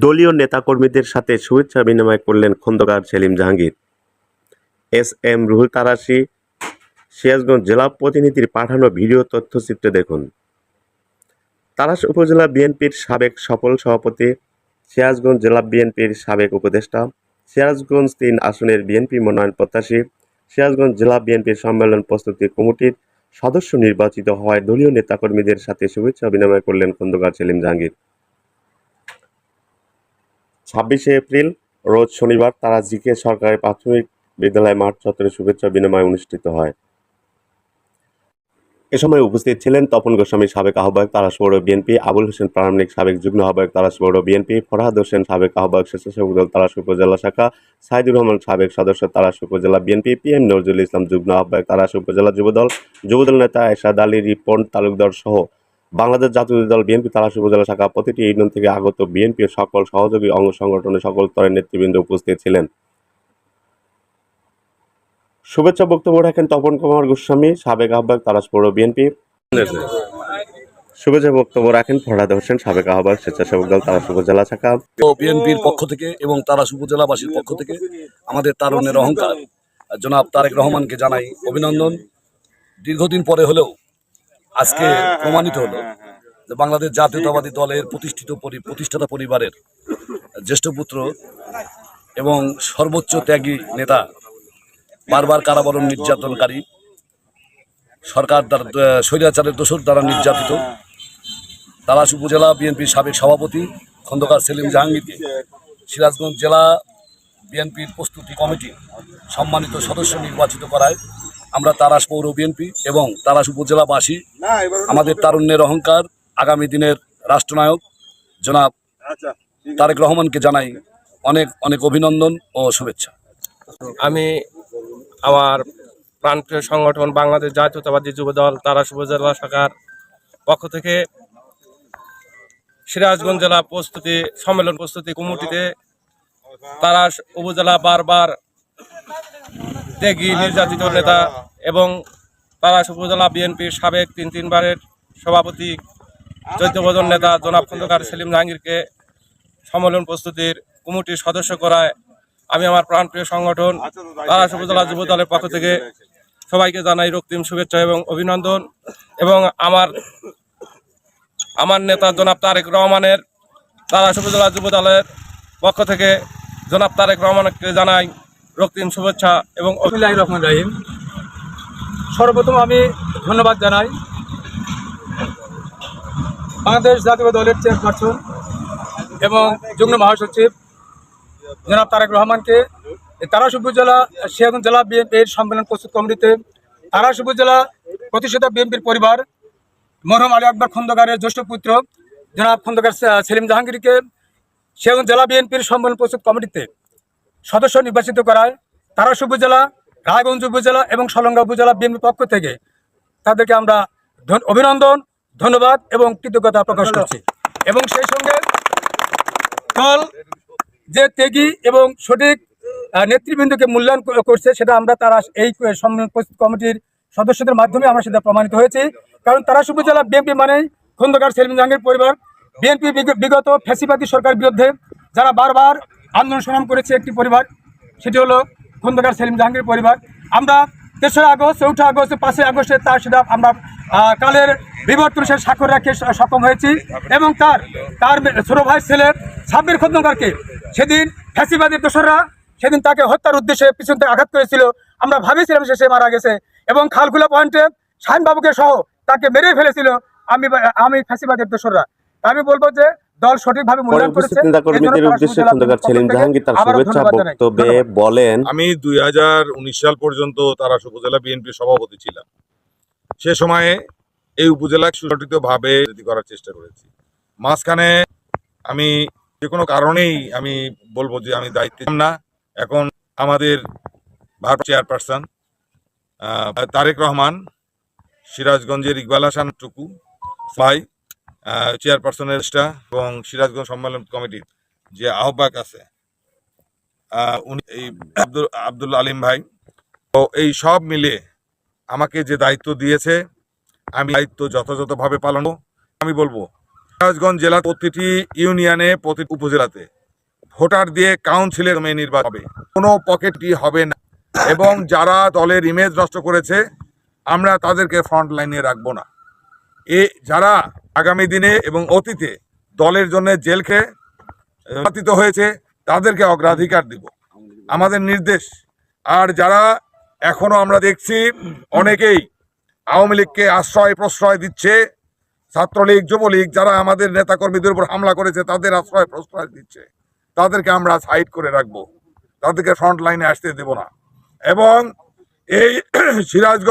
দলীয় নেতাকর্মীদের সাথে শুভেচ্ছা বিনিময় করলেন খন্দকার সেলিম জাহাঙ্গীর। এস এম রুহুল তারাশী সিরাজগঞ্জ জেলা প্রতিনিধির পাঠানো ভিডিও তথ্যচিত্রে দেখুন। তাড়াশ উপজেলা বিএনপির সাবেক সফল সভাপতি, সিরাজগঞ্জ জেলা বিএনপির সাবেক উপদেষ্টা, সিরাজগঞ্জ ৩ আসনের বিএনপি মনোনয়ন প্রত্যাশী, সিরাজগঞ্জ জেলা বিএনপির সম্মেলন প্রস্তুতি কমিটির সদস্য নির্বাচিত হওয়ায় দলীয় নেতাকর্মীদের সাথে শুভেচ্ছা বিনিময় করলেন খন্দকার সেলিম জাহাঙ্গীর। ২৬শে এপ্রিল রোজ শনিবার তারাজিকে সরকারি প্রাথমিক বিদ্যালয় মাঠ চত্বরে শুভেচ্ছা বিনিময় অনুষ্ঠিত হয়। এ সময় উপস্থিত ছিলেন তপন গোস্বামী সাবেক আহ্বায়ক তাড়াশ পৌর বিএনপি, আবুল হোসেন প্রামাণিক সাবেক যুগ্ম আহ্বায়ক তাড়াশ পৌর বিএনপি, ফরহাদ হোসেন সাবেক আহ্বায়ক স্বেচ্ছাসেবক দল তাড়াশ উপজেলা শাখা, সাইদুর রহমান সাবেক সদস্য তাড়াশ উপজেলা বিএনপি, PM নজরুল ইসলাম যুগ্ম আহ্বায়ক তাড়াশ উপজেলা যুবদল নেতা এরশাদ আলী রিপন তালুকদার সহ বাংলাদেশ জাতীয় দল বিএনপি তাড়াশ উপজেলা শাখা প্রতিটি ইউনিয়ন থেকে আগত বিএনপির সকল সহযোগী অঙ্গ সংগঠনের সকল স্তরের নেতৃবৃন্দ উপস্থিত ছিলেন। শুভেচ্ছা বক্তব্য রাখেন তপন কুমার গোস্বামী সাবেক আহ্বায়ক তাড়াশ পৌর বিএনপি। শুভেচ্ছা বক্তব্য রাখেন ফরহাদ হোসেন সাবেক আহ্বায়ক স্বেচ্ছাসেবক দল তাড়াশ উপজেলা শাখা। বিএনপির পক্ষ থেকে এবং তাড়াশ উপজেলাবাসীর পক্ষ থেকে আমাদের তারুণ্যের অহংকার জনাব তারেক রহমানকে জানাই অভিনন্দন। দীর্ঘদিন পরে হলেও আজকে প্রমাণিত হলো যে বাংলাদেশ জাতীয়তাবাদী দলের প্রতিষ্ঠাতা পরিবারের জ্যেষ্ঠ পুত্র এবং সর্বোচ্চ ত্যাগী নেতা বারবার কারাবরণ নির্যাতনকারী সরকার স্বৈরাচারের দোসর দ্বারা নির্যাতিত তাড়াশ উপজেলা বিএনপির সাবেক সভাপতি খন্দকার সেলিম জাহাঙ্গীরকে সিরাজগঞ্জ জেলা বিএনপির প্রস্তুতি কমিটির সম্মানিত সদস্য নির্বাচিত করায় আমরা তাড়াশ পৌর বিএনপি এবং তাড়াশ উপজেলাবাসী আমাদের তারুণ্যের অহংকার আগামী দিনের রাষ্ট্রনায়ক জনাব তারেক রহমানকে জানাই অনেক অনেক অভিনন্দন ও শুভেচ্ছা। আমি আমার প্রাণপ্রিয় সংগঠন বাংলাদেশ জাতীয়তাবাদী যুবদল তাড়াশ উপজেলা শাখার পক্ষ থেকে সিরাজগঞ্জ জেলা সম্মেলন প্রস্তুতি কমিটিতে তাড়াশ উপজেলা বারবার ত্যাগী নির্যাতিত নেতা এবং তাড়াশ উপজেলা বিএনপির সাবেক তিনবারের সভাপতি চৈত্যবদন নেতা জনাব খন্দকার সেলিম জাহাঙ্গীরকে সম্মেলন প্রস্তুতির কমিটির সদস্য করায় আমি আমার প্রাণপ্রিয় সংগঠন তাড়াশ উপজেলা যুবদলের পক্ষ থেকে সবাইকে জানাই রক্তিম শুভেচ্ছা এবং অভিনন্দন। এবং আমার নেতা জনাব তারেক রহমানের তাড়াশ উপজেলা যুবদলের পক্ষ থেকে জনাব তারেক রহমানকে জানাই রক্তিম শুভেচ্ছা এবং রহমান রাহিম। সর্বপ্রথম আমি ধন্যবাদ জানাই বাংলাদেশ জাতীয় দলের চেয়ারপারসন এবং যুগ্ম মহাসচিব জনাব তারেক রহমানকে তাড়াশ উপজেলা সিরাজগঞ্জ জেলা বিএনপির সম্মেলন প্রস্তুত কমিটিতে তাড়াশ উপজেলা প্রতিষ্ঠিত বিএনপির পরিবার মরহুম আলী আকবর খন্দকারের জ্যেষ্ঠ পুত্র জনাব খন্দকার সেলিম জাহাঙ্গীরকে সিরাজগঞ্জ জেলা বিএনপির সম্মেলন প্রস্তুত কমিটিতে সদস্য নির্বাচিত করায় তাড়াশ উপজেলা, রায়গঞ্জ উপজেলা এবং সলঙ্গা উপজেলা বিএনপির পক্ষ থেকে তাদেরকে আমরা অভিনন্দন, ধন্যবাদ এবং কৃতজ্ঞতা প্রকাশ করছি। এবং সেই সঙ্গে দল যে ত্যাগী এবং সঠিক নেতৃবৃন্দকে মূল্যায়ন করছে সেটা আমরা তাড়াশ এই সম্মেলন প্রস্তুত কমিটির সদস্যদের মাধ্যমে আমরা সেটা প্রমাণিত হয়েছি। কারণ তাড়াশ উপজেলা বিএনপি মানেই খন্দকার সেলিম জাহাঙ্গীর পরিবার। বিএনপি বিগত ফ্যাসিবাদী সরকার বিরুদ্ধে যারা বারবার আন্দোলন সংগ্রাম করেছে একটি পরিবার, সেটি হলো খন্দকার সেলিম জাহাঙ্গীর পরিবার। আমরা ৩রা আগস্ট, ৪ঠা আগস্ট, 5ই আগস্টে তার সেটা আমরা কালের বিবর্তন সে স্বাক্ষর রাখতে সক্ষম হয়েছি। এবং তার ছোট ভাই ছেলে সাব্বির খন্দকারকে সেদিন ফ্যাসিবাদীর দোসররা সেদিন তাকে হত্যার উদ্দেশ্যে পিছন থেকে আঘাত করেছিল। আমরা ভাবেছিলাম সে মারা গেছে এবং খালখোলা পয়েন্টে শাহিন বাবুকে সহ তাকে মেরে ফেলেছিল আমি ফ্যাসিবাদের দোসররা। আমি বলবো যে দল সঠিকভাবে মূল্যায়ন করেছে। আমি 2019 সাল পর্যন্ত তাড়াশ উপজেলা বিএনপির সভাপতি ছিলাম। সে সময়ে এই উপজেলা সুসংগঠিতভাবে করার চেষ্টা করেছি। মাঝখানে আমি যে কোনো কারণেই আমি বলবো যে আমি দায়িত্ব না। এখন আমাদের ভারপ্রাপ্ত চেয়ারপারসন তারেক রহমান, সিরাজগঞ্জের ইকবাল হাসান টুকু ভাই চেয়ারপারসনের এবং সিরাজগঞ্জ সম্মেলন কমিটির যে আহ্বায়ক আছে উনি এই আব্দুল আলিম ভাই, তো এই সব মিলে আমাকে যে দায়িত্ব দিয়েছে আমি দায়িত্ব যথাযথভাবে পালন। আমি বলবো সিরাজগঞ্জ জেলা প্রতিটি ইউনিয়নে প্রতি উপজেলাতে ভোটার দিয়ে কাউন্সিলের মেয়ে নির্বাচন হবে, কোনো পকেটটি হবে না। এবং যারা দলের ইমেজ নষ্ট করেছে আমরা তাদেরকে ফ্রন্ট লাইনে রাখবো না। যারা আগামী দিনে এবং অতীতে দলের জন্য জেল খেয়ে নির্বাচিত হয়েছে তাদেরকে অগ্রাধিকার দিব, আমাদের নির্দেশ। আর যারা এখনো আমরা দেখছি অনেকেই আওয়ামী লীগকে আশ্রয় প্রশ্রয় দিচ্ছে, ছাত্রলীগ যুবলীগ যারা আমাদের নেতাকর্মীদের উপর হামলা করেছে তাদের আশ্রয় প্রশ্রয় দিচ্ছে, তাদেরকে আমরা সাইড করে রাখবো, তাদেরকে ফ্রন্ট লাইনে আসতে দেব না। এবং এই সিরাজগঞ্জ